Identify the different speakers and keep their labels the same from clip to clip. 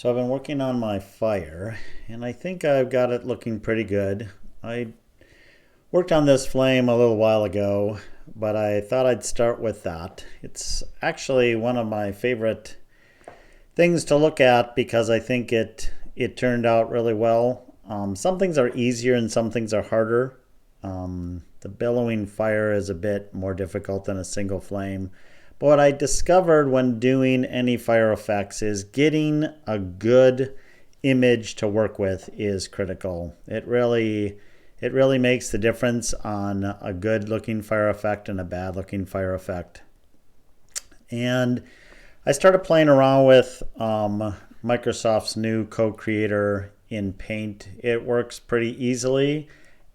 Speaker 1: So I've been working on my fire, and I think I've got it looking pretty good. I worked on this flame a little while ago, but I thought I'd start with that. It's actually one of my favorite things to look at because I think it turned out really well. Some things are easier and some things are harder. The billowing fire is a bit more difficult than a single flame. But what I discovered when doing any fire effects is getting a good image to work with is critical. It really makes the difference on a good looking fire effect and a bad looking fire effect. And I started playing around with Microsoft's new co-creator in Paint. It works pretty easily,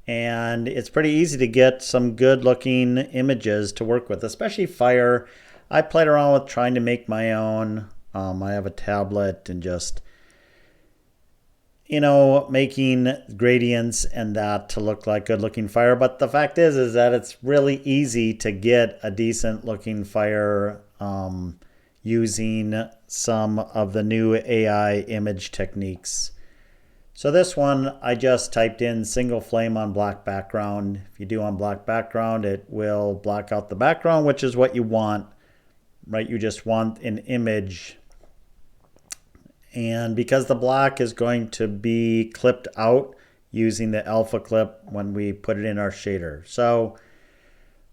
Speaker 1: and it's pretty easy to get some good looking images to work with, especially fire. I played around with trying to make my own. I have a tablet and just, making gradients and that to look like good looking fire. But the fact is that it's really easy to get a decent looking fire using some of the new AI image techniques. So this one, I just typed in single flame on black background. If you do on black background, it will black out the background, which is what you want, right? You just want an image. And because the black is going to be clipped out using the alpha clip when we put it in our shader. So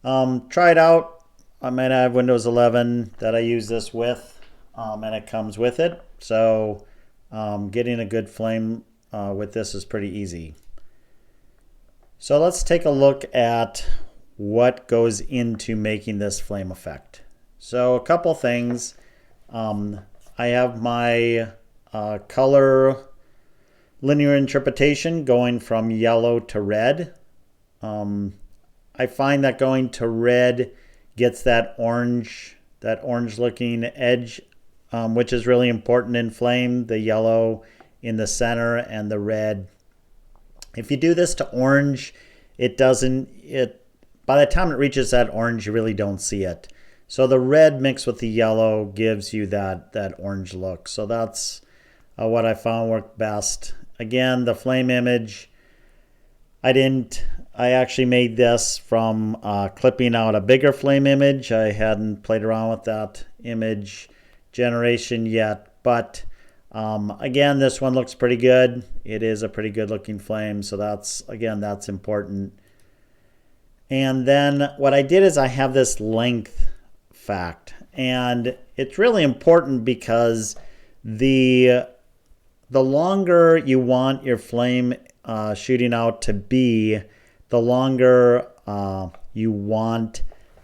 Speaker 1: try it out. I might have Windows 11 that I use this with, and it comes with it. So getting a good flame with this is pretty easy. So let's take a look at what goes into making this flame effect. So a couple things. I have my color linear interpretation going from yellow to red. I find that going to red gets that orange looking edge, which is really important in flame, the yellow in the center and the red. If you do this to orange, by the time it reaches that orange, you really don't see it. So the red mixed with the yellow gives you that orange look. So that's what I found worked best. Again, the flame image, I actually made this from clipping out a bigger flame image. I hadn't played around with that image generation yet, but again, this one looks pretty good. It is a pretty good looking flame, so that's important. And then what I did is I have this length fact, and it's really important because the longer you want your flame shooting out to be, the longer you want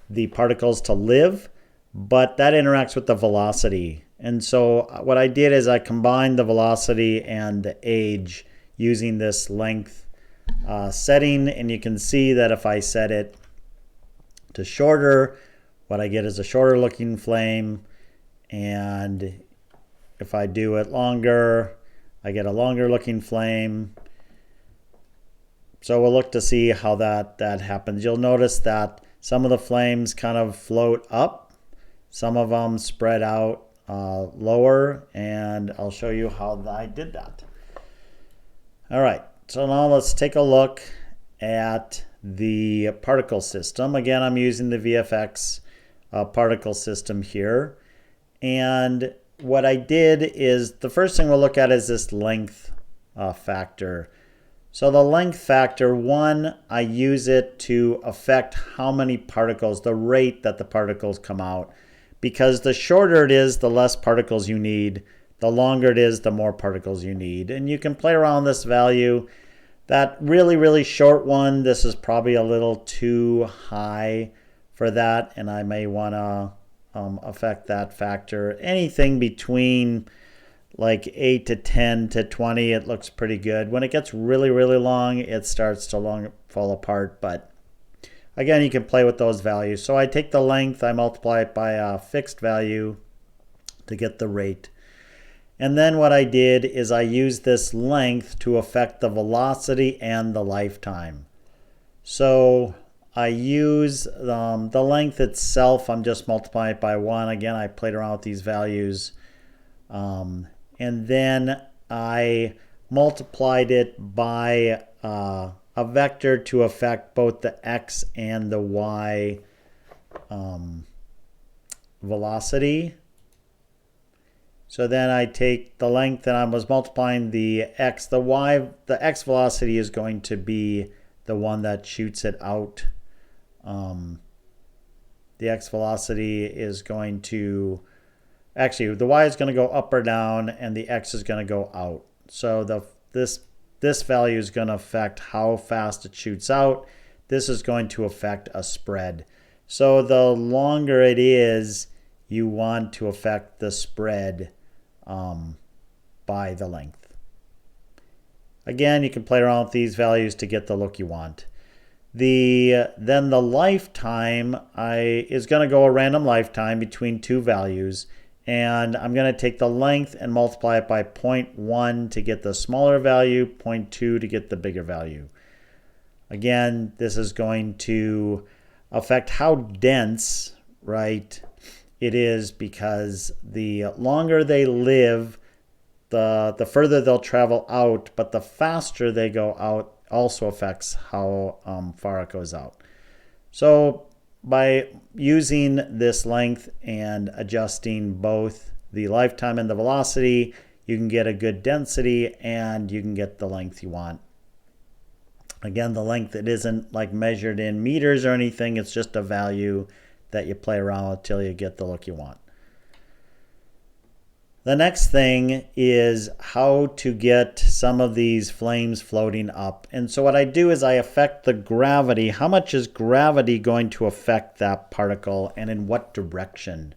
Speaker 1: the particles to live, but that interacts with the velocity. And so what I did is I combined the velocity and the age using this length setting, and you can see that if I set it to shorter, what I get is a shorter looking flame, and if I do it longer, I get a longer looking flame. So we'll look to see how that happens. You'll notice that some of the flames kind of float up, some of them spread out lower, and I'll show you how I did that. All right, so now let's take a look at the particle system. Again, I'm using the VFX particle system here. And what I did is, the first thing we'll look at is this length factor. So the length factor, one, I use it to affect how many particles, the rate that the particles come out. Because the shorter it is, the less particles you need. The longer it is, the more particles you need. And you can play around this value. That really, really short one, this is probably a little too high for that, and I may want to affect that factor. Anything between like 8 to 10 to 20, it looks pretty good. When it gets really, really long, it starts to fall apart, but again, you can play with those values. So I take the length, I multiply it by a fixed value to get the rate. And then what I did is I used this length to affect the velocity and the lifetime. So I use the length itself, I'm just multiplying it by 1. Again, I played around with these values. and then I multiplied it by a vector to affect both the x and the y velocity. So then I take the length and I was multiplying the x. The x velocity is going to be the one that shoots it out. The x velocity is going to, actually the y is going to go up or down and the x is going to go out. So this value is going to affect how fast it shoots out. This is going to affect a spread. So the longer it is, you want to affect the spread by the length. Again, you can play around with these values to get the look you want. Then the lifetime is going to go a random lifetime between two values, and I'm going to take the length and multiply it by 0.1 to get the smaller value, 0.2 to get the bigger value. Again, this is going to affect how dense, right, it is, because the longer they live, the further they'll travel out, but the faster they go out also affects how far it goes out. So by using this length and adjusting both the lifetime and the velocity, you can get a good density and you can get the length you want. Again, the length, it isn't like measured in meters or anything, it's just a value that you play around with till you get the look you want. The next thing is how to get some of these flames floating up. And so what I do is I affect the gravity. How much is gravity going to affect that particle and in what direction?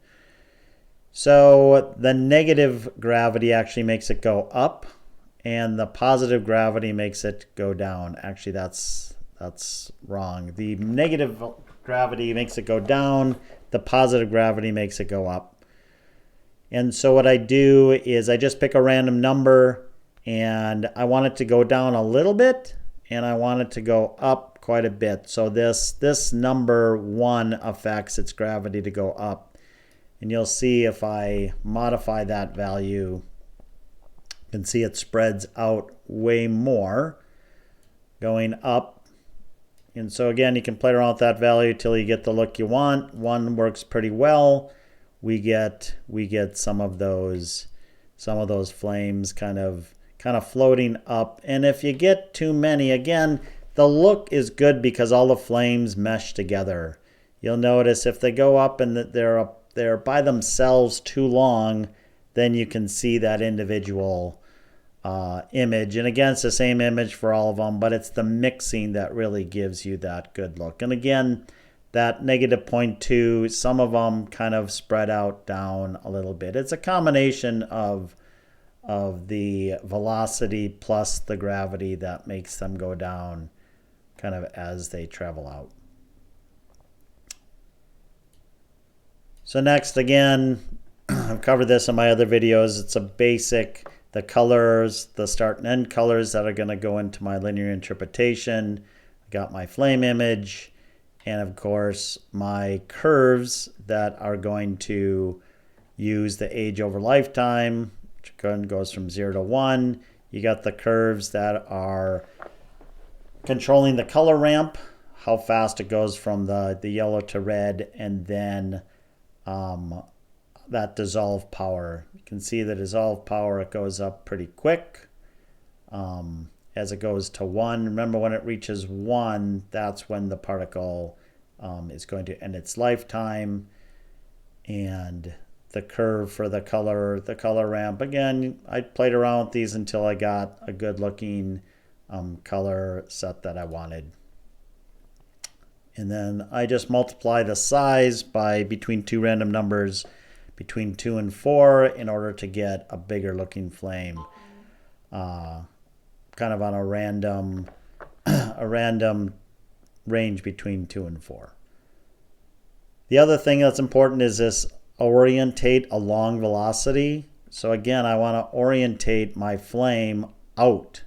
Speaker 1: So the negative gravity actually makes it go up and the positive gravity makes it go down. Actually, that's wrong. The negative gravity makes it go down. The positive gravity makes it go up. And so what I do is I just pick a random number and I want it to go down a little bit and I want it to go up quite a bit. So this number 1 affects its gravity to go up. And you'll see if I modify that value, you can see it spreads out way more going up. And so again, you can play around with that value till you get the look you want. 1 works pretty well. We get some of those flames kind of floating up. And if you get too many, again, the look is good because all the flames mesh together. You'll notice if they go up and they're by themselves too long, then you can see that individual image. And again, it's the same image for all of them, but it's the mixing that really gives you that good look. And again, that negative 0.2, some of them kind of spread out down a little bit. It's a combination of the velocity plus the gravity that makes them go down kind of as they travel out. So next, again, I've covered this in my other videos. It's a basic, the colors, the start and end colors that are going to go into my linear interpretation. I got my flame image. And of course, my curves that are going to use the age over lifetime, which goes from 0 to 1. You got the curves that are controlling the color ramp, how fast it goes from the yellow to red, and then that dissolve power. You can see the dissolve power, it goes up pretty quick as it goes to 1. Remember, when it reaches 1, that's when the particle is going to end its lifetime. And the curve for the color ramp, again, I played around with these until I got a good looking color set that I wanted. And then I just multiply the size by between two random numbers between 2 and 4 in order to get a bigger looking flame, kind of on a random range between 2 and 4. The other thing that's important is this orientate along velocity. So again, I want to orientate my flame out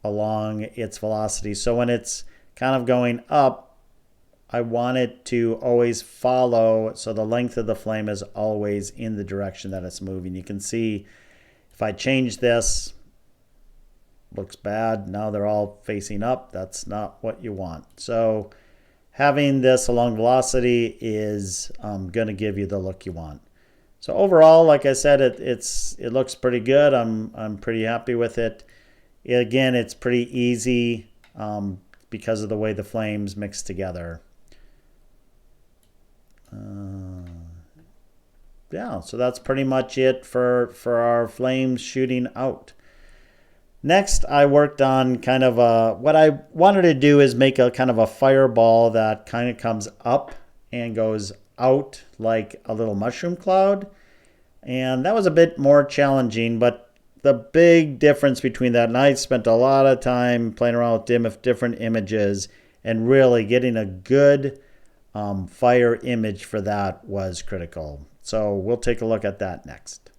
Speaker 1: along its velocity. So when it's kind of going up, I want it to always follow, so the length of the flame is always in the direction that it's moving. You can see If I change this, looks bad. Now they're all facing up. That's not what you want. So having this along velocity is going to give you the look you want. So overall, like I said, it looks pretty good. I'm pretty happy with it. Again, it's pretty easy because of the way the flames mix together. Yeah, so that's pretty much it for our flames shooting out. Next, I worked on kind of what I wanted to do is make a kind of a fireball that kind of comes up and goes out like a little mushroom cloud. And that was a bit more challenging, but the big difference between that, and I spent a lot of time playing around with different images and really getting a good fire image for that was critical. So we'll take a look at that next.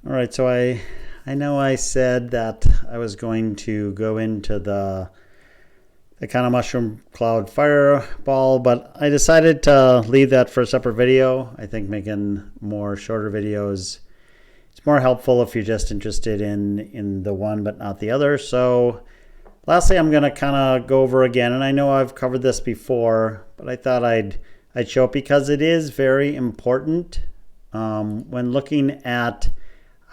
Speaker 1: All right, so I know I said that I was going to go into the kind of mushroom cloud fireball, but I decided to leave that for a separate video. I think making more shorter videos is more helpful if you're just interested in the one but not the other. So lastly, I'm going to kind of go over again, and I know I've covered this before, but I thought I'd show it because it is very important when looking at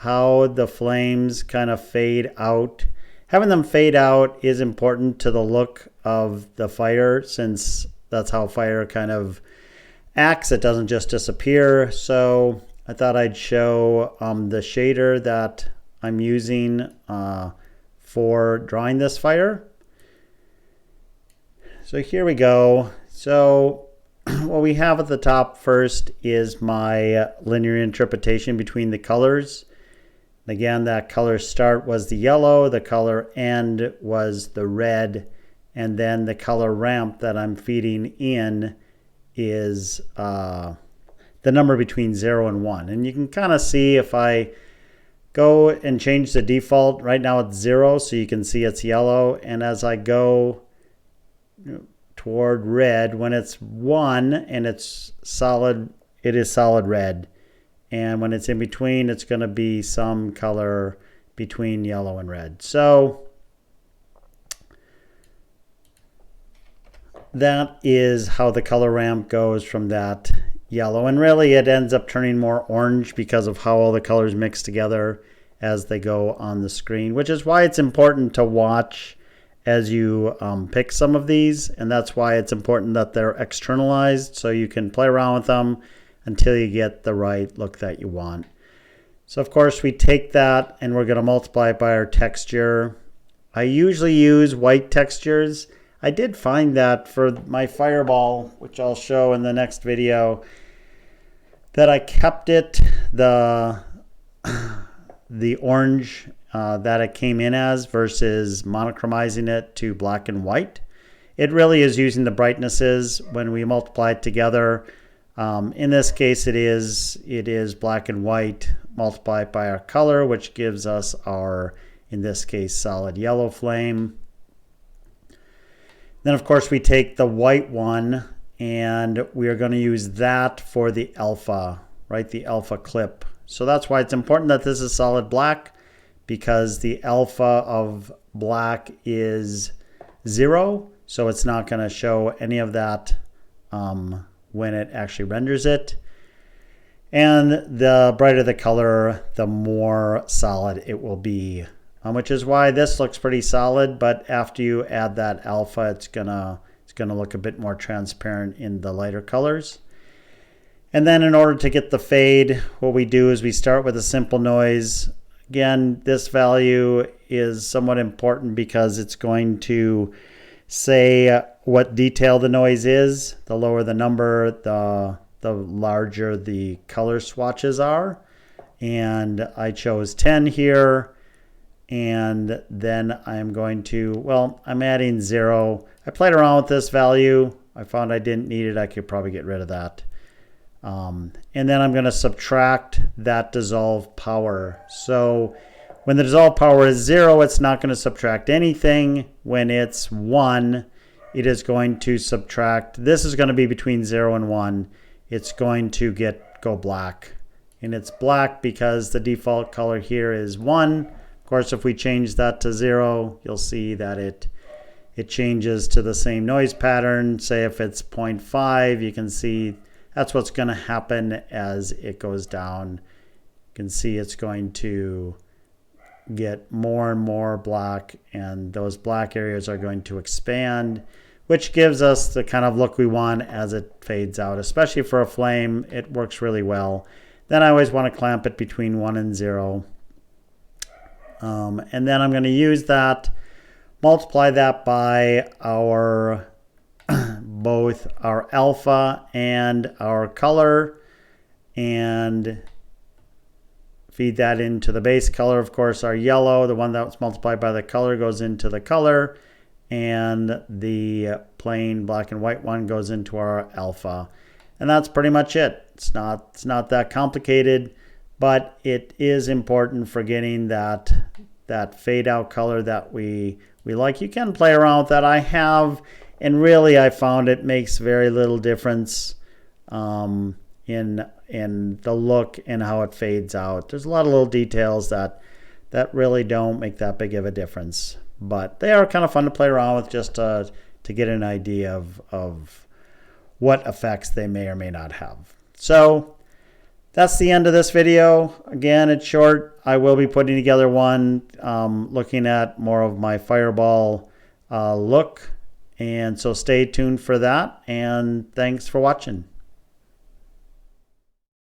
Speaker 1: how the flames kind of fade out. Having them fade out is important to the look of the fire, since that's how fire kind of acts. It doesn't just disappear. So I thought I'd show the shader that I'm using for drawing this fire. So here we go. So what we have at the top first is my linear interpretation between the colors. Again, that color start was the yellow, the color end was the red, and then the color ramp that I'm feeding in is the number between 0 and 1. And you can kind of see if I go and change the default, right now it's 0, so you can see it's yellow. And as I go toward red, when it's 1 and it's solid, it is solid red. And when it's in between, it's going to be some color between yellow and red. So that is how the color ramp goes from that yellow. And really it ends up turning more orange because of how all the colors mix together as they go on the screen, which is why it's important to watch as you pick some of these. And that's why it's important that they're externalized so you can play around with them until you get the right look that you want. So of course we take that and we're going to multiply it by our texture. I usually use white textures. I did find that for my fireball, which I'll show in the next video, that I kept it the orange that it came in as versus monochromizing it to black and white. It really is using the brightnesses when we multiply it together. In this case, it is black and white multiplied by our color, which gives us our, in this case, solid yellow flame. Then, of course, we take the white one, and we are going to use that for the alpha, right? The alpha clip. So that's why it's important that this is solid black, because the alpha of black is 0, so it's not going to show any of that when it actually renders it. And the brighter the color, the more solid it will be, which is why this looks pretty solid, but after you add that alpha, it's gonna look a bit more transparent in the lighter colors. And then in order to get the fade, what we do is we start with a simple noise. Again, this value is somewhat important because it's going to say what detail the noise is. The lower the number, the larger the color swatches are. And I chose 10 here. And then I'm going to, well, I'm adding 0. I played around with this value. I found I didn't need it. I could probably get rid of that. And then I'm going to subtract that dissolve power. So when the dissolve power is 0, it's not going to subtract anything. When it's 1, it is going to subtract. This is going to be between 0 and 1. It's going to get go black. And it's black because the default color here is 1. Of course, if we change that to 0, you'll see that it changes to the same noise pattern. Say if it's 0.5, you can see that's what's going to happen as it goes down. You can see it's going to get more and more black, and those black areas are going to expand, which gives us the kind of look we want as it fades out. Especially for a flame, it works really well. Then I always want to clamp it between 1 and 0. And then I'm going to use that, multiply that by our both our alpha and our color, and feed that into the base color. Of course, our yellow, the one that's multiplied by the color, goes into the color, and the plain black and white one goes into our alpha. And that's pretty much it. It's not that complicated, but it is important for getting that fade out color that we like. You can play around with that. I have, and really I found it makes very little difference in the look and how it fades out. There's a lot of little details that really don't make that big of a difference, but they are kind of fun to play around with, just to get an idea of what effects they may or may not have. So that's the end of this video. Again, it's short. I will be putting together one looking at more of my fireball look, and so stay tuned for that, and thanks for watching.